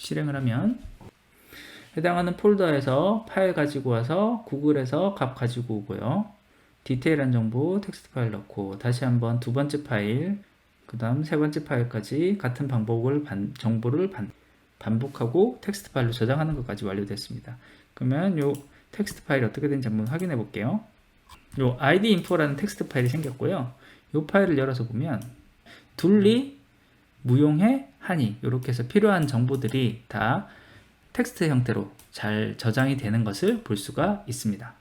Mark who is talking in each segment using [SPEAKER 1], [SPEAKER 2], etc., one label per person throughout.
[SPEAKER 1] 실행을 하면 해당하는 폴더에서 파일 가지고 와서 구글에서 값 가지고 오고요. 디테일한 정보 텍스트 파일 넣고 다시 한번 두 번째 파일 그 다음 세 번째 파일까지 같은 방법을 정보를 반복하고 텍스트 파일로 저장하는 것까지 완료됐습니다. 그러면 요 텍스트 파일이 어떻게 되는지 한번 확인해 볼게요. 요 idinfo라는 텍스트 파일이 생겼고요. 요 파일을 열어서 보면 둘리, 무용해, 하니 이렇게 해서 필요한 정보들이 다 텍스트 형태로 잘 저장이 되는 것을 볼 수가 있습니다.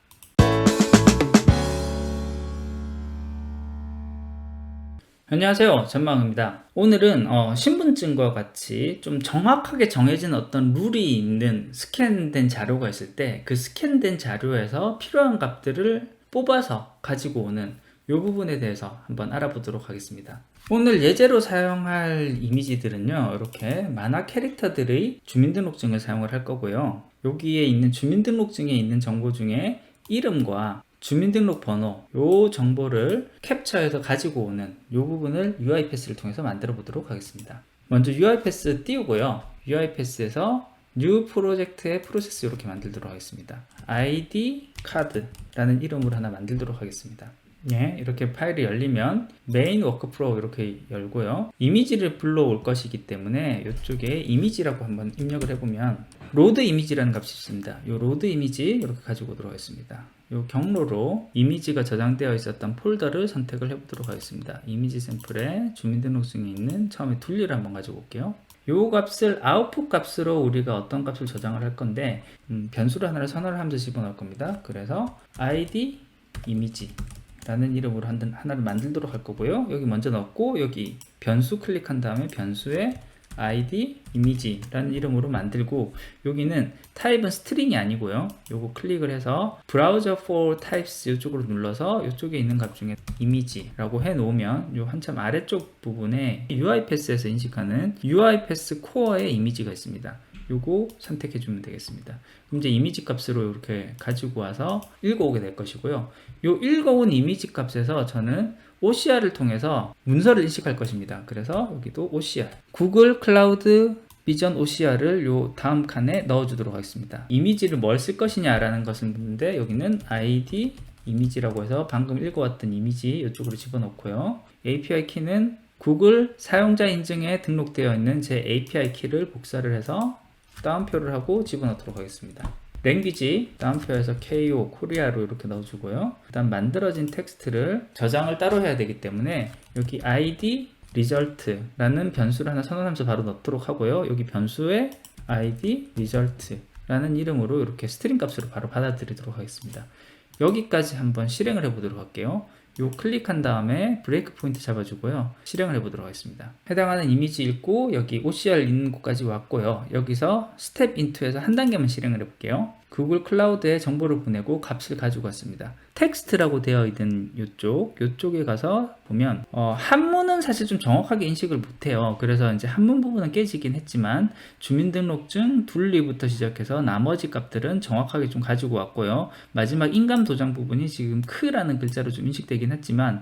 [SPEAKER 1] 안녕하세요, 전망입니다. 오늘은 신분증과 같이 좀 정확하게 정해진 어떤 룰이 있는 스캔된 자료가 있을 때 그 스캔된 자료에서 필요한 값들을 뽑아서 가지고 오는 이 부분에 대해서 한번 알아보도록 하겠습니다. 오늘 예제로 사용할 이미지들은요, 이렇게 만화 캐릭터들의 주민등록증을 사용을 할 거고요. 여기에 있는 주민등록증에 있는 정보 중에 이름과 주민등록 번호, 요 정보를 캡처해서 가지고 오는 요 부분을 UiPath를 통해서 만들어 보도록 하겠습니다. 먼저 UiPath 띄우고요. UiPath에서 New 프로젝트의 프로세스 이렇게 만들도록 하겠습니다. ID 카드라는 이름으로 하나 만들도록 하겠습니다. 예, 이렇게 파일이 열리면 메인 워크프로우 이렇게 열고요. 이미지를 불러올 것이기 때문에 이쪽에 이미지라고 한번 입력을 해보면 로드 이미지라는 값이 있습니다. 이 로드 이미지 이렇게 가지고 오도록 하겠습니다. 이 경로로 이미지가 저장되어 있었던 폴더를 선택을 해보도록 하겠습니다. 이미지 샘플에 주민등록증에 있는 처음에 둘리를 한번 가지고 올게요. 이 값을 아웃풋 값으로 우리가 어떤 값을 저장을 할 건데 변수를 하나를 선언을 하면서 집어넣을 겁니다. 그래서 id 이미지 라는 이름으로 하나를 만들도록 할 거고요. 여기 먼저 넣고 여기 변수 클릭한 다음에 변수에 id 이미지라는 이름으로 만들고 여기는 타입은 스트링이 아니고요. 요거 클릭을 해서 browser for types 이쪽으로 눌러서 이쪽에 있는 값 중에 이미지라고 해 놓으면 요 한참 아래쪽 부분에 UiPath에서 인식하는 UiPath 코어의 이미지가 있습니다. 요거 선택해 주면 되겠습니다. 그럼 이제 이미지 값으로 이렇게 가지고 와서 읽어오게 될 것이고요. 요 읽어온 이미지 값에서 저는 OCR을 통해서 문서를 인식할 것입니다. 그래서 여기도 OCR 구글 클라우드 비전 OCR을 요 다음 칸에 넣어 주도록 하겠습니다. 이미지를 뭘 쓸 것이냐 라는 것은 묻는데 여기는 ID 이미지라고 해서 방금 읽어왔던 이미지 이쪽으로 집어넣고요. API 키는 구글 사용자 인증에 등록되어 있는 제 API 키를 복사를 해서 다운표를 하고 집어넣도록 하겠습니다. 랭귀지 다운표에서 KO 코리아로 이렇게 넣어주고요. 일단 만들어진 텍스트를 저장을 따로 해야 되기 때문에 여기 ID result라는 변수를 하나 선언하면서 바로 넣도록 하고요. 여기 변수에 ID result라는 이름으로 이렇게 스트링 값으로 바로 받아들이도록 하겠습니다. 여기까지 한번 실행을 해보도록 할게요. 요 클릭한 다음에 브레이크 포인트 잡아주고요. 실행을 해보도록 하겠습니다. 해당하는 이미지 읽고 여기 OCR 있는 곳까지 왔고요. 여기서 스텝 인투에서 한 단계만 실행을 해볼게요. 구글 클라우드에 정보를 보내고 값을 가지고 왔습니다. 텍스트라고 되어 있는 요쪽에 가서 보면 한문은 사실 좀 정확하게 인식을 못해요. 그래서 이제 한문 부분은 깨지긴 했지만 주민등록증 둘리부터 시작해서 나머지 값들은 정확하게 좀 가지고 왔고요. 마지막 인감 도장 부분이 지금 크라는 글자로 좀 인식되긴 했지만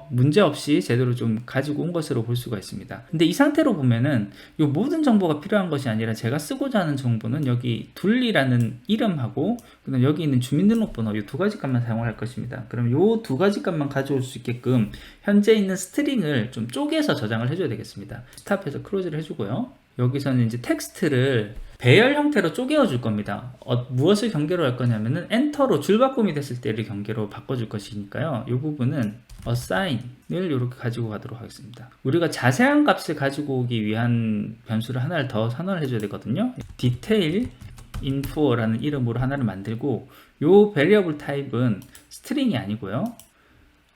[SPEAKER 1] 문제없이 제대로 좀 가지고 온 것으로 볼 수가 있습니다. 근데 이 상태로 보면은 요 모든 정보가 필요한 것이 아니라 제가 쓰고자 하는 정보는 여기 둘리라는 이름하고 그다음 여기 있는 주민등록번호 이 두 가지 값만 사용할 것입니다. 그럼 이 두 가지 값만 가져올 수 있게끔 현재 있는 스트링을 좀 쪼개서 저장을 해줘야 되겠습니다. 스탑해서 클로즈를 해주고요. 여기서는 이제 텍스트를 배열 형태로 쪼개어 줄 겁니다. 무엇을 경계로 할 거냐면은 엔터로 줄바꿈이 됐을 때를 경계로 바꿔줄 것이니까요. 이 부분은 assign을 이렇게 가지고 가도록 하겠습니다. 우리가 자세한 값을 가지고 오기 위한 변수를 하나를 더 선언을 해줘야 되거든요. detail info라는 이름으로 하나를 만들고 요 variable 타입은 스트링이 아니고요.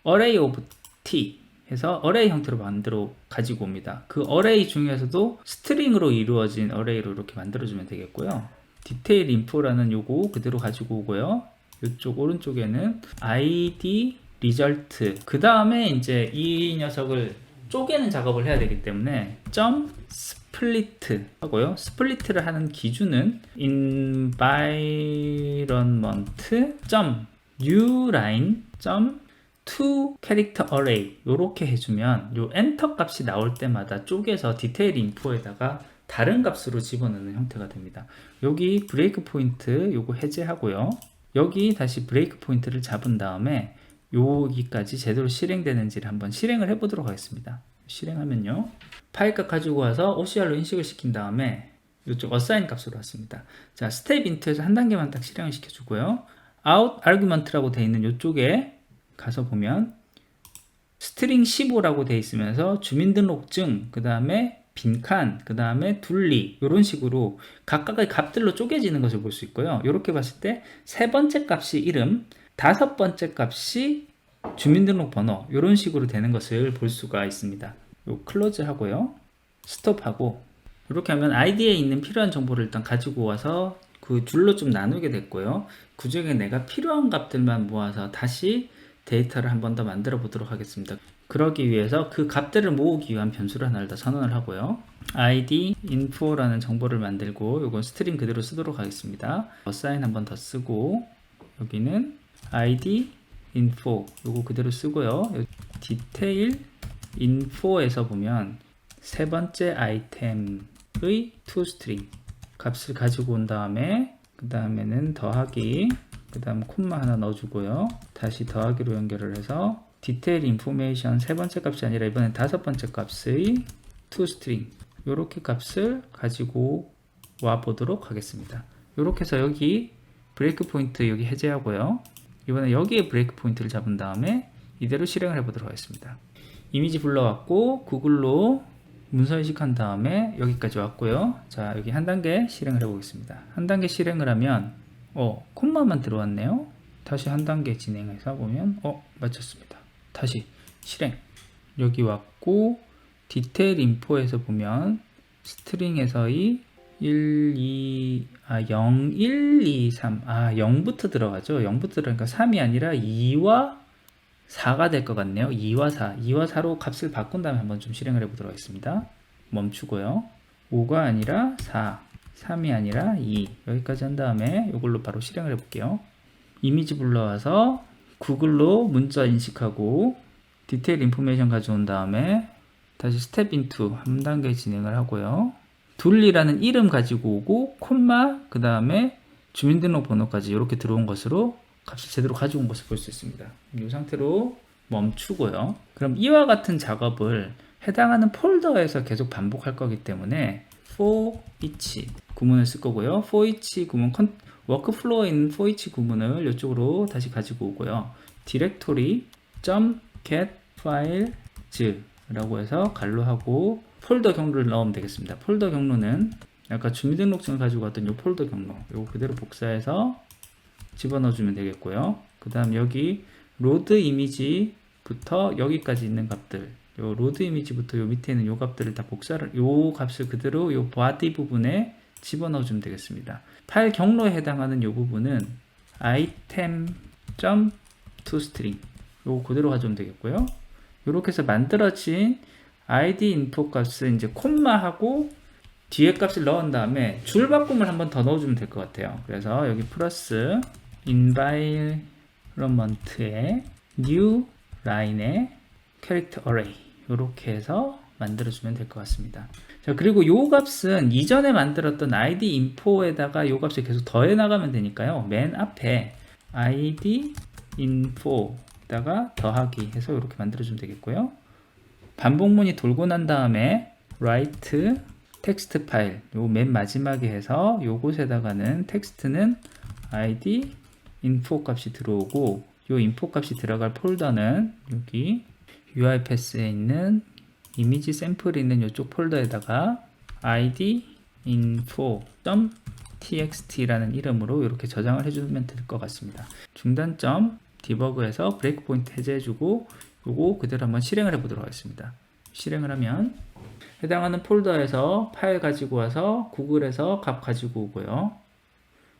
[SPEAKER 1] array of t 해서 array 형태로 만들어 가지고 옵니다. 그 array 중에서도 스트링으로 이루어진 array로 이렇게 만들어주면 되겠고요. detail info라는 요거 그대로 가지고 오고요. 이쪽 오른쪽에는 id result 그 다음에 이제 이 녀석을 쪼개는 작업을 해야 되기 때문에 스플리트 하고요. 스플리트를 하는 기준은 environment newline to character array 이렇게 해주면 요 엔터 값이 나올 때마다 쪼개서 디테일 인포에다가 다른 값으로 집어넣는 형태가 됩니다. 여기 브레이크 포인트 요거 해제하고요. 여기 다시 브레이크 포인트를 잡은 다음에 여기까지 제대로 실행되는지를 한번 실행을 해 보도록 하겠습니다. 실행하면요, 파일값 가지고 와서 OCR로 인식을 시킨 다음에 이쪽 assign 값으로 왔습니다. 자, 스텝 인트에서 한 단계만 딱 실행을 시켜주고요. out argument라고 되어 있는 이쪽에 가서 보면 스트링 15라고 되어 있으면서 주민등록증, 그 다음에 빈칸, 그 다음에 둘리, 이런 식으로 각각의 값들로 쪼개지는 것을 볼 수 있고요. 이렇게 봤을 때 세 번째 값이 이름, 다섯 번째 값이 주민등록번호, 이런 식으로 되는 것을 볼 수가 있습니다. 요 클로즈 하고요, 스톱 하고, 이렇게 하면 아이디에 있는 필요한 정보를 일단 가지고 와서 그 줄로 좀 나누게 됐고요. 그 중에 내가 필요한 값들만 모아서 다시 데이터를 한 번 더 만들어 보도록 하겠습니다. 그러기 위해서 그 값들을 모으기 위한 변수를 하나를 더 선언을 하고요. id info라는 정보를 만들고, 이건 스트링 그대로 쓰도록 하겠습니다. assign 한 번 더 쓰고, 여기는 id info 요거 그대로 쓰고요. detail info에서 보면 세 번째 아이템의 toString 값을 가지고 온 다음에, 그 다음에는 더하기, 그 다음 콤마 하나 넣어주고요. 다시 더하기로 연결을 해서 detail information 세 번째 값이 아니라 이번엔 다섯 번째 값의 toString 요렇게 값을 가지고 와 보도록 하겠습니다. 요렇게 해서 여기 브레이크 포인트 여기 해제하고요. 이번에 여기에 브레이크 포인트를 잡은 다음에 이대로 실행을 해 보도록 하겠습니다. 이미지 불러왔고 구글로 문서 인식한 다음에 여기까지 왔고요. 자, 여기 한 단계 실행을 해 보겠습니다. 한 단계 실행을 하면 콤마만 들어왔네요. 다시 한 단계 진행해서 보면 맞췄습니다. 다시 실행. 여기 왔고 디테일 인포에서 보면 스트링에서의 0, 1, 2, 3 0부터 들어가죠. 0부터 들어가니까 3이 아니라 2와 4가 될 것 같네요. 2와 4로 값을 바꾼 다음에 한번 좀 실행을 해 보도록 하겠습니다. 멈추고요. 5가 아니라 4, 3이 아니라 2 여기까지 한 다음에 이걸로 바로 실행을 해 볼게요. 이미지 불러와서 구글로 문자 인식하고 디테일 인포메이션 가져온 다음에 다시 스텝 인투 한 단계 진행을 하고요. 둘리라는 이름 가지고 오고 콤마 그 다음에 주민등록번호까지 이렇게 들어온 것으로 값을 제대로 가져온 것을 볼 수 있습니다. 이 상태로 멈추고요. 그럼 이와 같은 작업을 해당하는 폴더에서 계속 반복할 거기 때문에 for each 구문을 쓸 거고요. for each 구문 워크플로어에 있는 for each 구문을 이쪽으로 다시 가지고 오고요. directory.get files 라고 해서 갈로하고 폴더 경로를 넣으면 되겠습니다. 폴더 경로는 아까 주민등록증을 가지고 왔던 이 폴더 경로 이거 그대로 복사해서 집어넣어 주면 되겠고요. 그 다음 여기 로드 이미지부터 여기까지 있는 값들, 요 로드 이미지부터 요 밑에 있는 요 값들을 다 복사를, 요 값을 그대로 요 body 부분에 집어넣어 주면 되겠습니다. 파일 경로에 해당하는 요 부분은 item.toString 요 그대로 가져오면 되겠고요. 이렇게 해서 만들어진 id info 값을 이제 콤마하고 뒤에 값을 넣은 다음에 줄 바꿈을 한번 더 넣어주면 될 것 같아요. 그래서 여기 플러스 environment에 new line에 character array 이렇게 해서 만들어주면 될 것 같습니다. 자, 그리고 요 값은 이전에 만들었던 id info에다가 요 값을 계속 더해 나가면 되니까요. 맨 앞에 id info에다가 더하기 해서 이렇게 만들어주면 되겠고요. 반복문이 돌고 난 다음에 write 텍스트 파일 요 맨 마지막에 해서 요곳에다가는 텍스트는 id info 값이 들어오고 요 info 값이 들어갈 폴더는 여기 UiPath에 있는 이미지 샘플이 있는 이쪽 폴더에다가 id info.txt라는 이름으로 이렇게 저장을 해주면 될 것 같습니다. 중단점 디버그에서 브레이크 포인트 해제해주고 요거 그대로 한번 실행을 해보도록 하겠습니다. 실행을 하면 해당하는 폴더에서 파일 가지고 와서 구글에서 값 가지고 오고요.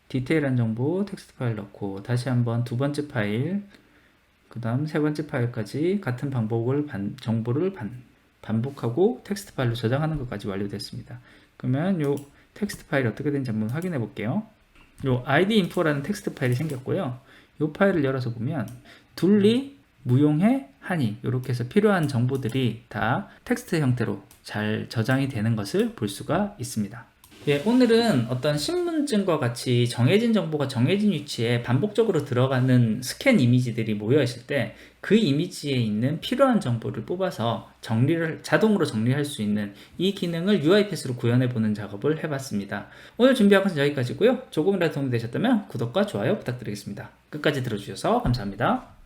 [SPEAKER 1] 디테일한 정보 텍스트 파일 넣고 다시 한번 두 번째 파일 그 다음 세 번째 파일까지 같은 방법을 정보를 반복하고 텍스트 파일로 저장하는 것까지 완료됐습니다. 그러면 요 텍스트 파일이 어떻게 되는지 한번 확인해 볼게요. 요 idinfo라는 텍스트 파일이 생겼고요. 요 파일을 열어서 보면 둘리 무용해 하니 이렇게 해서 필요한 정보들이 다 텍스트 형태로 잘 저장이 되는 것을 볼 수가 있습니다. 예, 오늘은 어떤 신분증과 같이 정해진 정보가 정해진 위치에 반복적으로 들어가는 스캔 이미지들이 모여 있을 때 그 이미지에 있는 필요한 정보를 뽑아서 자동으로 정리할 수 있는 이 기능을 UiPath로 구현해 보는 작업을 해봤습니다. 오늘 준비한 것은 여기까지고요. 조금이라도 도움이 되셨다면 구독과 좋아요 부탁드리겠습니다. 끝까지 들어주셔서 감사합니다.